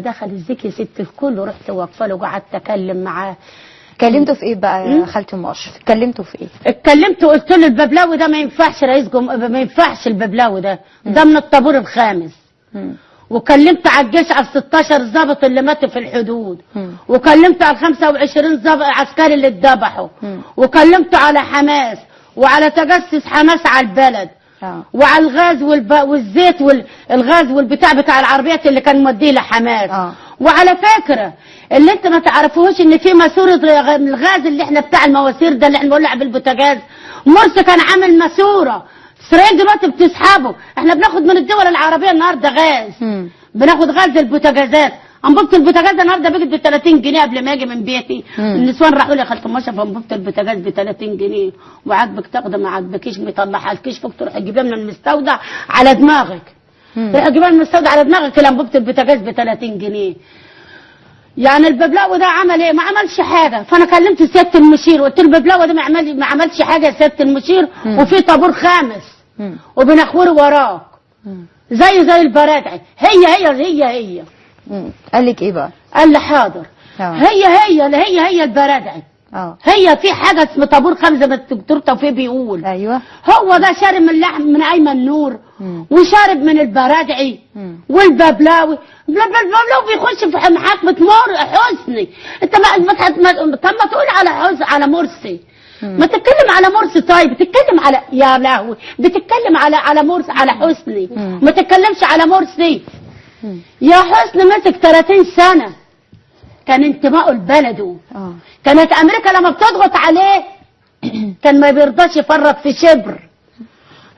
دخل الزكي ست الكل ورحت واقفه له وقعدت اتكلم معاه. كلمته في ايه بقى يا خالتي ام اشرف؟ كلمته في ايه؟ اتكلمت وقلت له الببلاوي ده ما ينفعش ما ينفعش الببلاوي ده من الطابور الخامس. وكلمت على الجيش على 16 ضابط اللي ماتوا في الحدود. وكلمت على 25 ضابط عسكري اللي اتذبحوا. وكلمت على حماس وعلى تجسس حماس على البلد. وعلى الغاز والزيت والغاز والبتاع بتاع العربيات اللي كان موديه لحماس. وعلى فكره اللي انت ما تعرفوش ان في ماسوره الغاز اللي احنا بتاع المواسير ده اللي احنا بنولع بالبوتاجاز. مرسي كان عامل ماسوره، اسرائيل دلوقتي بتسحبه. احنا بناخد من الدول العربيه النهارده غاز. بناخد غاز البوتاجازات. انبوبه البوتاجاز النهارده بقت ب 30 جنيه قبل ما اجي من بيتي. النسوان راحوا لي يا خالة مشرف انبوبه البوتاجاز ب 30 جنيه وعاجبك تاخده ما عاجبكيش مطلعها الكيش فوق تروح تجيبها من المستودع على دماغك. تروح تجيبها من المستودع على دماغك انبوبه البوتاجاز ب 30 جنيه. يعني الببلاوي ده عمل ايه؟ ما عملش حاجه. فانا كلمت سياده المشير قلت له الببلاوي ده ما عملش حاجه يا سياده المشير. وفي طابور خامس وبنخور وراك زي البرادعي. هي قال لك ايه بقى؟ قال لي حاضر. هي البرادعي. هي في حاجه اسمها طابور خامس زي ما الدكتور توفيق بيقول. ايوه هو ده شارب من اللحم من ايمن نور وشارب من البرادعي والببلاوي. الببلاوي بيخش في محاكمه حسني. انت طب ما تقول على مرسي. ما تتكلم على مرسي. طيب بتتكلم على يا لهوي بتتكلم على مرسي على حسني. ما تتكلمش على مرسي. يا حسني مسك 30 سنه كان انتمائه لبلده. كانت امريكا لما بتضغط عليه كان ما بيرضاش يفرط في شبر.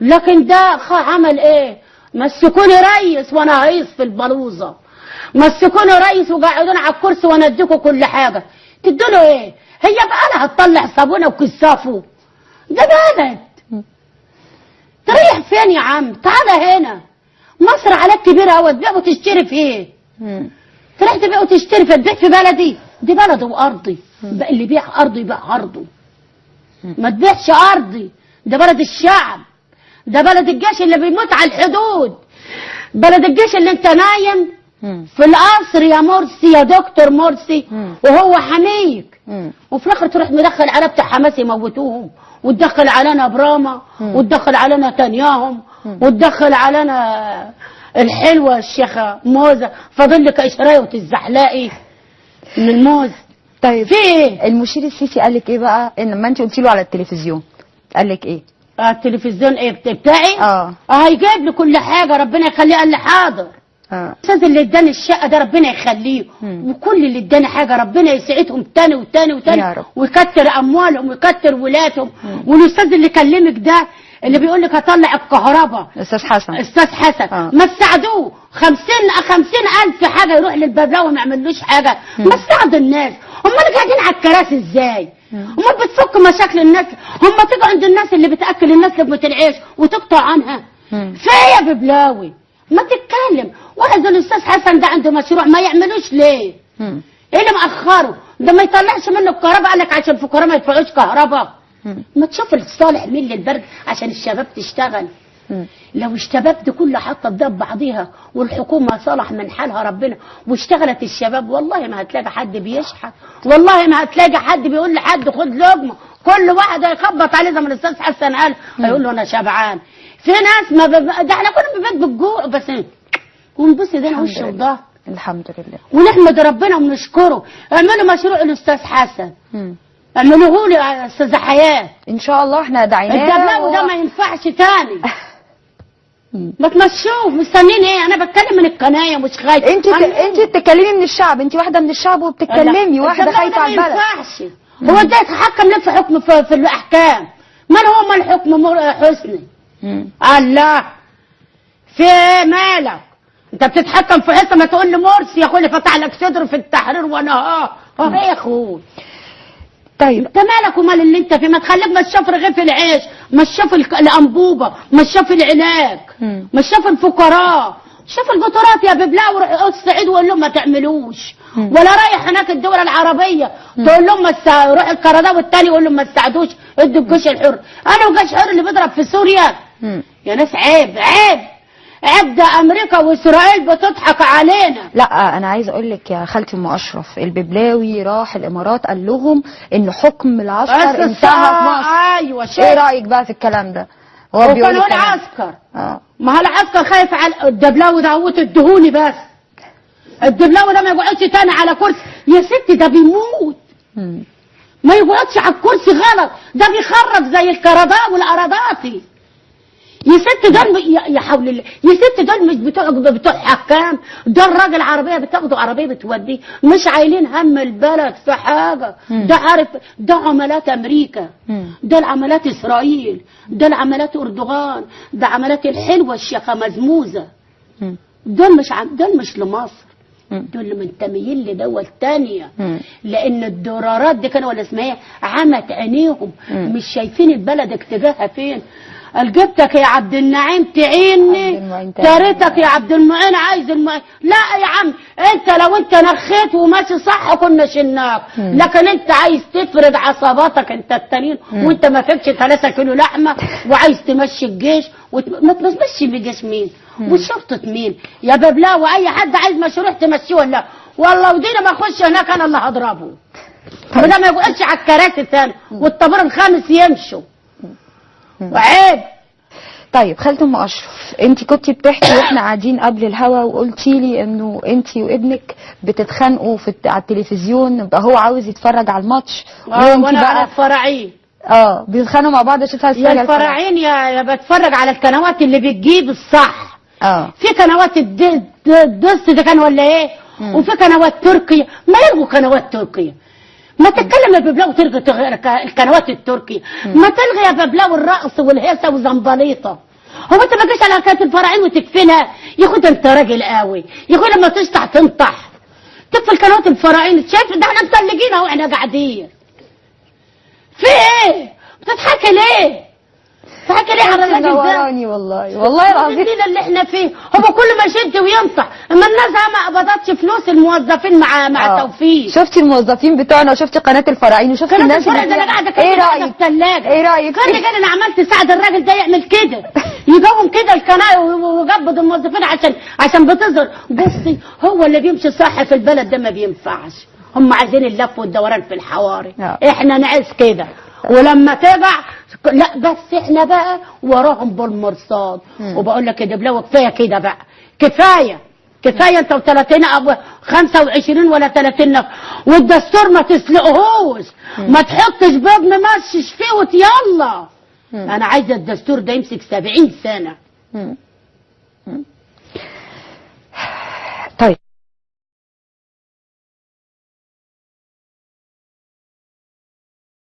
لكن ده عمل ايه؟ مسكوني ريس وانا هيص في البلوزه. مسكوني ريس وقعدوني على الكرسي وانا اديكوا كل حاجه. تدوا ايه؟ هي بقى انا هتطلع صابونه وكسافه؟ ده بلد. تريح فين يا عم؟ تعالى هنا. مصر عليك كبيره قوي تبيع وتشتري في ايه؟ تروح تبيع وتشتري في تبيع في بلدي؟ دي بلدي وارضي. اللي يبيع ارضه يبيع عرضه. ما تبيعش ارضي. ده بلد الشعب. ده بلد الجيش اللي بيموت على الحدود. بلد الجيش اللي انت نايم في القصر يا مرسي يا دكتور مرسي وهو حميك. وفي الاخر تروح مدخل على بتاع حماس يموتوهم وتدخل علينا براما وتدخل علينا تانياهم وتدخل علينا الحلوه الشيخه موزه. فاضل لك اشرايه وتزحلقي من الموز. طيب في ايه؟ المشير السيسي قال لك ايه بقى لما انت قلتي له على التلفزيون؟ قال لك ايه؟ التلفزيون ايه بتاعي؟ هيجيب لي كل حاجه ربنا يخليه. قال لي حاضر. الاستاذ اللي اداني الشقه ده ربنا يخليه. وكل اللي اداني حاجه ربنا يسعدهم تاني وتاني وتاني ويكتر اموالهم ويكتر ولادهم. والاستاذ اللي كلمك ده اللي بيقول لك هطلع الكهرباء استاذ حسن ما تساعدوه. 50,000 حاجه يروح للببلاوي ما يعملوش حاجه. ما تساعدوا الناس. امال قاعدين على الكراسي ازاي؟ امال بتفك مشاكل الناس؟ هم تيجوا عند الناس اللي بتاكل الناس لقمه العيش وتقطع عنها. فيا ببلاوي ما تتكلم. واحد زي الاستاذ حسن ده عنده مشروع ما يعملوش ليه؟ ايه اللي مأخره؟ ده ما يطلعش منه الكهرباء. قال لك عشان الفقراء ما يدفعوش كهرباء. ما تشوف الصالح مين للبرد عشان الشباب تشتغل. لو الشباب دي كلها حاطه في بعضيها والحكومه صالح من حالها ربنا واشتغلت الشباب والله ما هتلاقي حد بيشحت. والله ما هتلاقي حد بيقول لحد خد لقمه. كل واحد هيخبط عليه زي ما الاستاذ حسن قال هيقول له انا شبعان. في ناس ما ده احنا كنا بنبات بالجوع بس ونبص ايدينا وش وضهر. الحمد لله ونحمد ربنا ونشكره. اعملوا مشروع الاستاذ حسن. اعملوه لي يا استاذه حياه. ان شاء الله احنا دعيناه. الدبلاوي ده ما ينفعش تاني. ما تمشوه. مستنين ايه؟ انا بتكلم من القنايه مش خايفه. انت بتتكلمي من الشعب. انت واحده من الشعب وبتتكلمي. واحده خايفه على البلد. ما ينفعش. هو ده يتحكم ليه في حكم في الاحكام؟ من هو ما الحكم حسني؟ الله في مالك؟ انت بتتحكم في حته ما تقول لي مرسي يا اخويا اللي فتح لك صدره في التحرير وانا ايه يا اخويا؟ طيب انت مالك ومال اللي انت فيه؟ ما تخليك ما تشوف رغيف العيش، ما تشوف الانبوبه، ما تشوف العلاج، ما تشوف الفقراء. شوف القطارات يا ببلاوي روح الصعيد وقول لهم ما تعملوش. ولا رايح هناك الدول العربيه تقول لهم روح الكرداوي الثاني يقول لهم ما تساعدوش ادوا الجيش الحر. انا والجيش الحر اللي بيضرب في سوريا يا ناس عيب. عد امريكا واسرائيل بتضحك علينا. لا انا عايز اقول لك يا خالتي ام اشرف، الببلاوي راح الامارات قال لهم ان حكم العسكر انتهى في مصر. ايوه ايه رايك بقى في الكلام ده؟ هو بيقول العسكر ما هو العسكر خايف على الدبلاوي ده الدهوني بس. الدبلاوي ده ما يقعدش تاني على كرسي يا ست، ده بيموت. ما يقعدش على الكرسي غلط، ده بيخرف زي الكرداء والاراداتي. يا ست دول يا حول الله، يا ست دول مش بتوع حكام، دول راجل عربيه بتاخدوا عربيه بتوديه، مش عايلين هم البلد في حاجه. ده عارف، ده عملات امريكا، ده العملات اسرائيل، ده العملات اردوغان، ده عملات الحلوه الشيخه مزموزه. دول مش لمصر، دول منتميين لدول تانية. لان الدولارات دي كانوا ولا اسمها ايه عمت عينيهم، مش شايفين البلد اتجاهها فين. جبتك يا عبد النعيم تعيني، تاريتك يا عبد المعين عايز المعين. لا يا عم، انت لو انت نخيت وماشي صح كنا شلناك، لكن انت عايز تفرد عصاباتك انت التانيين وانت ما فيكش 3 كيلو لحمه وعايز تمشي الجيش ما تمشي بالجيش مين وشرطه مين يا ببلاوي؟ اي حد عايز مشروع تمشيه ولا والله ودينا ما اخش هناك انا اللي هضربه. وده ما يقعدش على الكراسي تاني والطابور الخامس يمشوا وعيب. طيب خالتي ام اشرف، انت كنتي بتحكي واحنا قاعدين قبل الهوا وقلتي لي انه انت وابنك بتتخانقوا على التلفزيون، يبقى هو عاوز يتفرج على الماتش وانا بقى الفراعين بيتخانقوا مع بعض عشان يا الفراعين يا بتفرج على القنوات اللي بتجيب الصح. في قنوات الدس ده كان ولا ايه، وفي قنوات تركيا. ما يلغوا قنوات تركيا، ما تتكلم يا ببلاوي تلغي القنوات التركية، ما تلغي يا ببلاوي الرقص والهيصة وزنبليطة. هو انت ما تجيش على كانت الفراعين وتكفلها؟ ياخد انت راجل قوي، ياخد لما تشطح تنطح تكفل قنوات الفراعين. شايف ده احنا متلجين اهو احنا قاعدين. في ايه؟ بتضحكي ليه؟ بتضحكي ليه على الراجل ده؟ والله العظيم اللي احنا فيه. هو كل ما يشد وينطح، اما الناس ما قبضتش فلوس الموظفين مع توفيق. شفتي الموظفين بتوعنا وشفتي قناه الفراعين وشفتي الناس اللي انا قاعده كده. ايه رايك؟ ايه رايك؟ كان انا عملت ساعد الراجل ده يعمل كده، يقوم كده القناه ويقبض الموظفين عشان بتظهر. بصي هو اللي بيمشي صح في البلد ده ما بينفعش، هم عايزين اللف والدوران في الحواري. احنا نعيش كده ولما تقع لا بس احنا بقى وراهم بالمرصاد. وبقول لك يا دبلاوي كفايه كده بقى، كفايه انت و30 ابو 25 ولا 30 والدستور ما تسلقهوش، ما تحطش باب ممشش فيه يلا. انا عايزه الدستور ده يمسك 70 سنه.